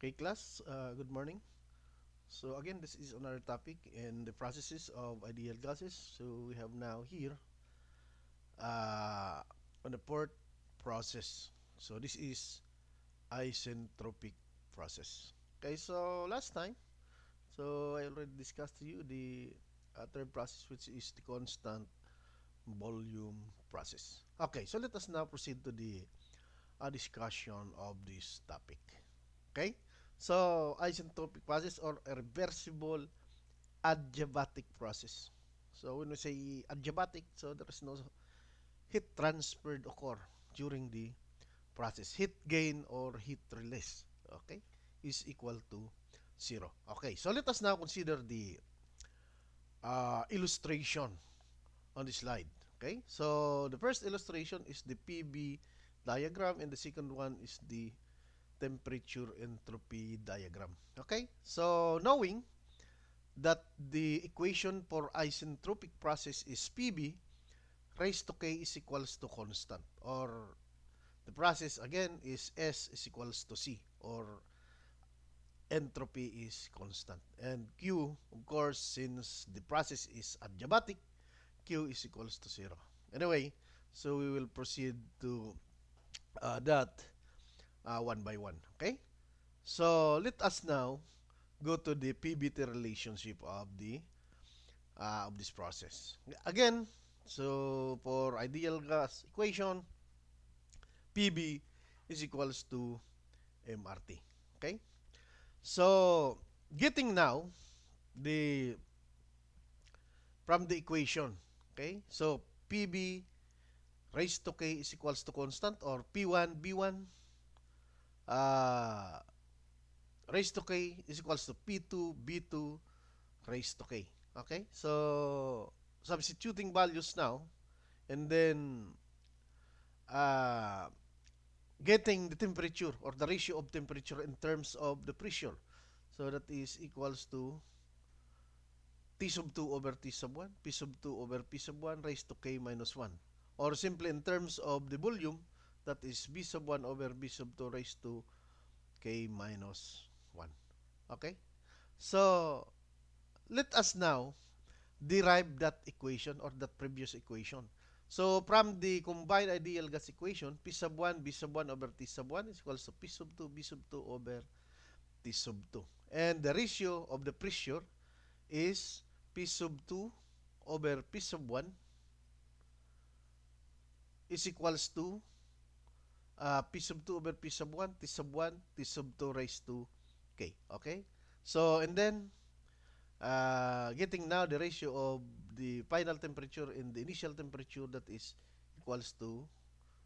Okay, class, good morning. So again, this is another topic in the processes of ideal gases. So we have now here uh, on the fourth process. So this is isentropic process. Okay, so last time, so I already discussed to you the third process, which is the constant volume process. Okay, so let us now proceed to the discussion of this topic. Okay, so isentropic process or a reversible adiabatic process. So when we say adiabatic, so there is no heat transferred occur during the process. Heat gain or heat release, okay, is equal to zero. Okay, so let us now consider the illustration on the slide. Okay, so the first illustration is the PV diagram and the second one is the temperature entropy diagram. Okay, so knowing that the equation for isentropic process is PV raised to K is equals to constant, or the process again is S is equals to C, or entropy is constant. And Q, of course, since the process is adiabatic, Q is equals to 0. Anyway, so we will proceed to that one by one. Okay? So let us now go to the PBT relationship of this process. Again, so for ideal gas equation, PB is equals to MRT. Okay? So, getting now the from the equation. Okay? So, PB raised to K is equals to constant, or P1 B1 uh, raised to K is equals to P2 B2 raised to K. Okay? So, substituting values now, and then uh, getting the temperature or the ratio of temperature in terms of the pressure. So that is equals to T sub 2 over T sub 1, P sub 2 over P sub 1 raised to K minus 1. Or simply in terms of the volume, that is B sub 1 over B sub 2 raised to K minus 1. Okay? So, let us now derive that equation or that previous equation. So, from the combined ideal gas equation, P sub 1, B sub 1 over T sub 1 is equals to P sub 2, B sub 2 over T sub 2. And the ratio of the pressure is P sub 2 over P sub 1 is equals to P sub 2 over P sub 1, T sub 1, T sub 2 raised to K. Okay? So, and then, getting now the ratio of the final temperature and the initial temperature, that is equals to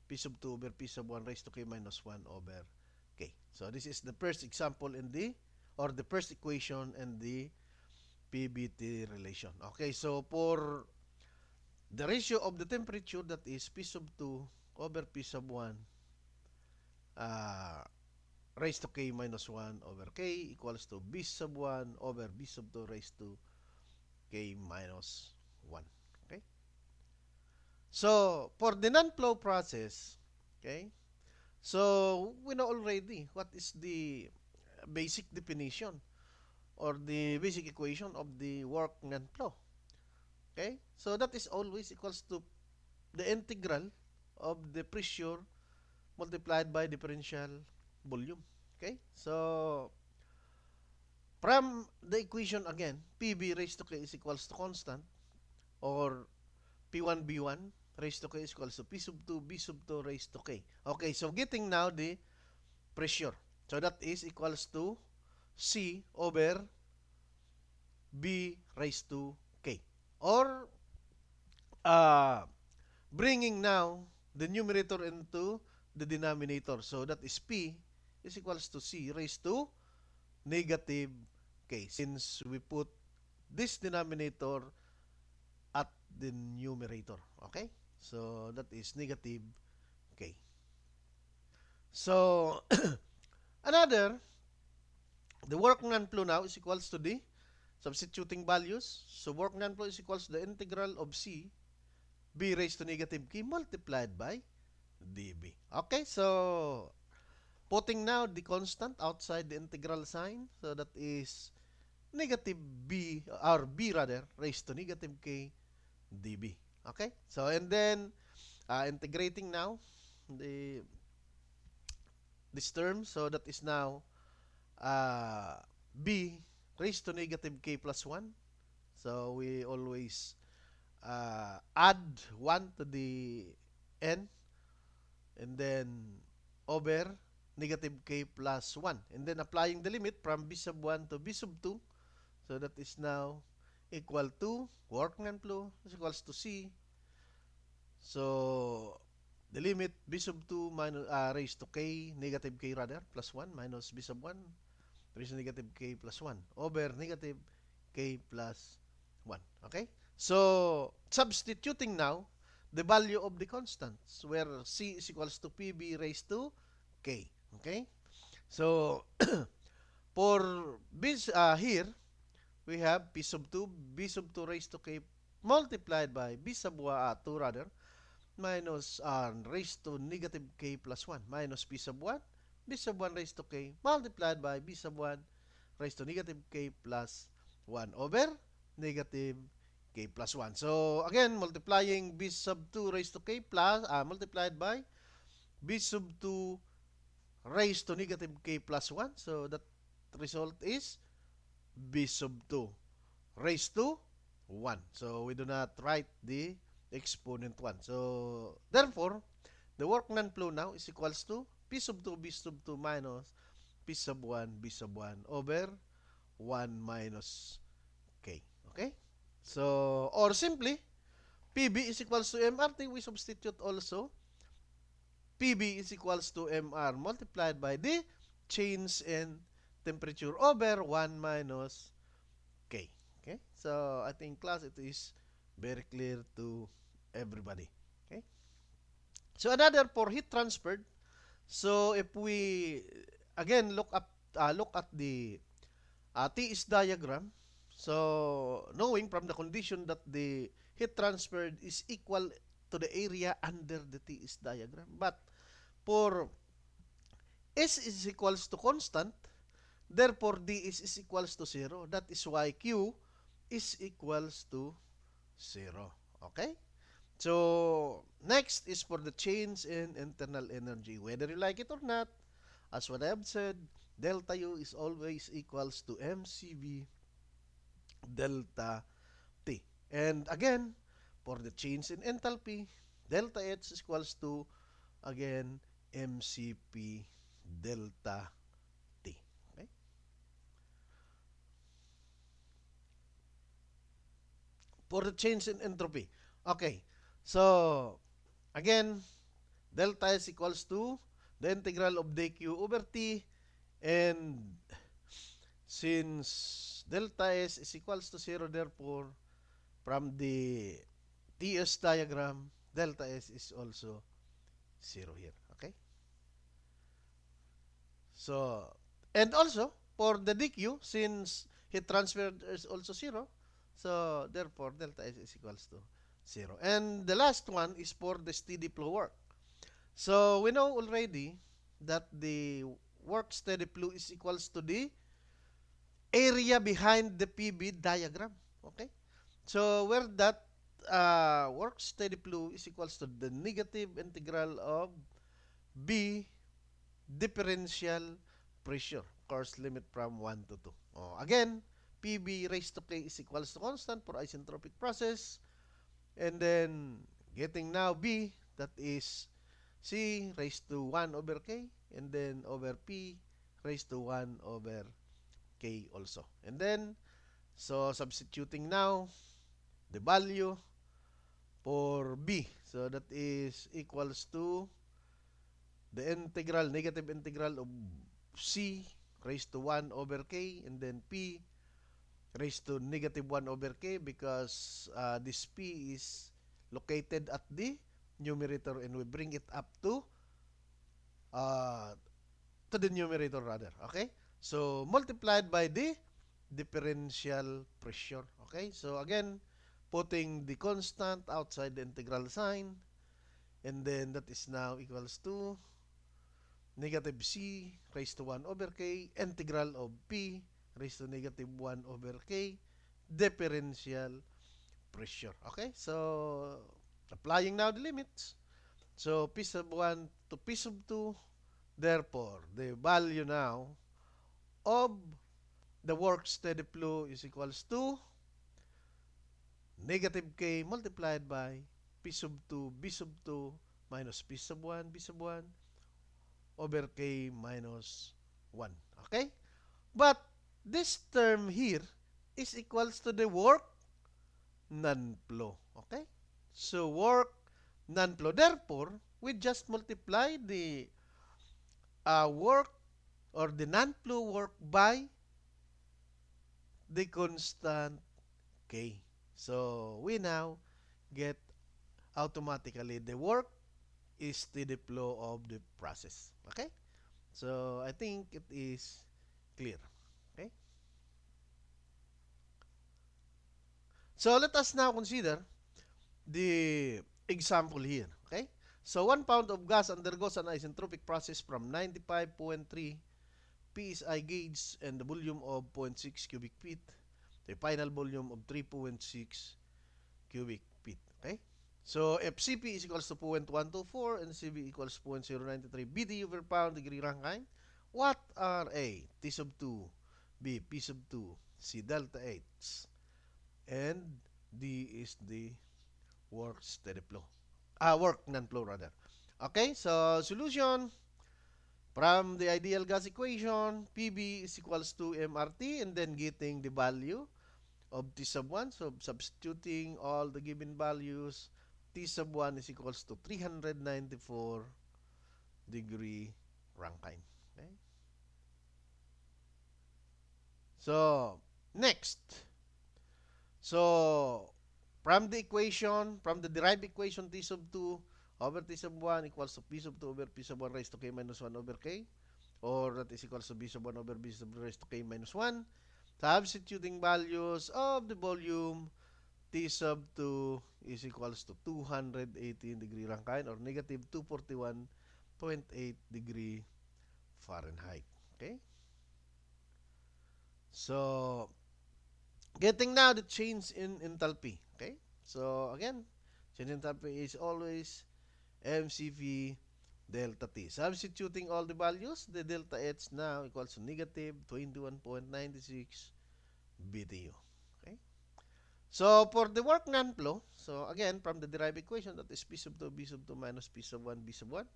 P sub 2 over P sub 1 raised to K minus 1 over K. So, this is the first example in the, or the first equation in the PBT relation. Okay, so for the ratio of the temperature, that is P sub 2 over P sub 1 uh, raised to K minus 1 over K equals to B sub 1 over B sub 2 raised to K minus 1. Okay? So, for the non-flow process, okay, so we know already what is the basic definition or the basic equation of the work non-flow. Okay? So, that is always equals to the integral of the pressure multiplied by differential volume. Okay? So, from the equation again, PB raised to K is equals to constant, or P1 B1 raised to K is equals to P sub 2 B sub 2 raised to K. Okay, so getting now the pressure. So that is equals to C over B raised to K. Or uh, bringing now the numerator into the denominator. So that is P is equals to C raised to negative K. Since we put this denominator at the numerator. Okay? So that is negative K. So another, the work non-flow now is equals to the substituting values. So work non-flow is equals to the integral of C raised to negative K multiplied by dB. Okay, so putting now the constant outside the integral sign. So that is negative b, or b rather, raised to negative k dB. Okay? So, and then, integrating now the this term. So that is now b raised to negative k plus 1. So we always add 1 to the n, and then over negative k plus 1. And then applying the limit from b sub 1 to b sub 2. So that is now equal to workman flow is equals to c. So the limit b sub 2 minus raised to k, negative k rather, plus 1 minus b sub 1 raised to negative k plus 1 over negative k plus 1. Okay? So, substituting now the value of the constants where c is equals to pb raised to k. Okay? So, for this here, we have p sub 2, b sub 2 raised to k multiplied by b sub 2 rather, minus raised to negative k plus 1 minus b sub 1, b sub 1 raised to k multiplied by b sub 1 raised to negative k plus 1 over negative k plus 1. So, again, multiplying b sub 2 raised to k plus, multiplied by b sub 2 raised to negative k plus 1. So, that result is b sub 2 raised to 1. So, we do not write the exponent 1. So, therefore, the work non-flow now is equals to p sub 2 b sub 2 minus p sub 1 b sub 1 over 1 minus k. Okay? So, or simply, PB is equals to MRT. We substitute also PB is equals to MR multiplied by the change in temperature over 1 minus K. Okay? So, I think class, it is very clear to everybody. Okay? So, another for heat transferred. So, if we again look at the TS diagram. So, knowing from the condition that the heat transferred is equal to the area under the TS diagram. But for S is equals to constant, therefore D is equals to 0. That is why Q is equals to 0. Okay? So, next is for the change in internal energy. Whether you like it or not, as what I have said, delta U is always equals to mCV delta T. And again, for the change in enthalpy, delta H is equals to, again, mCP delta T. Okay? For the change in entropy. Okay. So, again, delta S equals to the integral of dq over T, and since delta S is equals to 0, therefore, from the TS diagram, delta S is also 0 here. Okay? So, and also, for the dq, since heat transfer is also 0, so therefore, delta S is equals to 0. And the last one is for the steady flow work. So, we know already that the work steady flow is equals to the area behind the PB diagram. Okay? So, where that work steady flow is equals to the negative integral of B differential pressure. Course limit from 1 to 2. Oh, again, PB raised to K is equals to constant for isentropic process. And then, getting now B, that is C raised to 1 over K, and then over P raised to 1 over K also. And then, so substituting now the value for B. So that is equals to the integral, negative integral of C raised to 1 over K, and then P raised to negative 1 over K, because this P is located at the numerator, and we bring it up to the numerator rather. Okay? So, multiplied by the differential pressure. Okay? So, again, putting the constant outside the integral sign, and then that is now equals to negative c raised to 1 over k, integral of p raised to negative 1 over k, differential pressure. Okay, so applying now the limits. So p sub 1 to p sub 2, therefore the value now of the work steady flow is equals to negative k multiplied by p sub 2 b sub 2 minus p sub 1 b sub 1 over k minus 1. Okay? But this term here is equals to the work non-flow. Okay? So work non-flow. Therefore, we just multiply the work or the non-flow work by the constant k. So we now get automatically the work is the flow of the process. Okay? So I think it is clear. Okay? So let us now consider the example here. Okay? So 1 pound of gas undergoes an isentropic process from 95.3 psi gauge and the volume of 0.6 cubic feet to a final volume of 3.6 cubic feet. Okay? So if Cp is equals to 0.124 and Cv equals 0.093 BTU per pound degree Rankine, what are A, T sub 2, B, P sub 2, C, delta H, and D is the work steady flow. Work non-flow rather. Okay, so solution from the ideal gas equation, Pb is equals to MRT and then getting the value of T sub 1. So substituting all the given values, T sub 1 is equals to 394 degree Rankine. Okay? So, next. So, from the equation, from the derived equation T sub 2 over T sub 1 equals to P sub 2 over P sub 1 raised to K minus 1 over K, or that is equals to B sub 1 over B sub 2 raised to K minus 1. Substituting values of the volume, T sub 2 is equals to 218 degree Rankine or negative 241.8 degree Fahrenheit. Okay? So, getting now the change in enthalpy. Okay? So, again, change in enthalpy is always mCv delta T. Substituting all the values, the delta H now equals to negative 21.96 BTU. Okay? So, for the work non-flow, so again, from the derived equation, that is P sub 2, B sub 2 minus P sub 1, B sub 1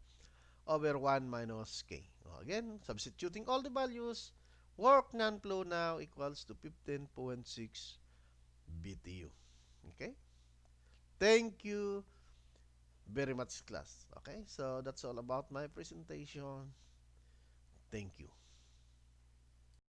over 1 minus K. Again, substituting all the values, work non-flow now equals to 15.6 BTU. Okay? Thank you very much, class. Okay? So, that's all about my presentation. Thank you.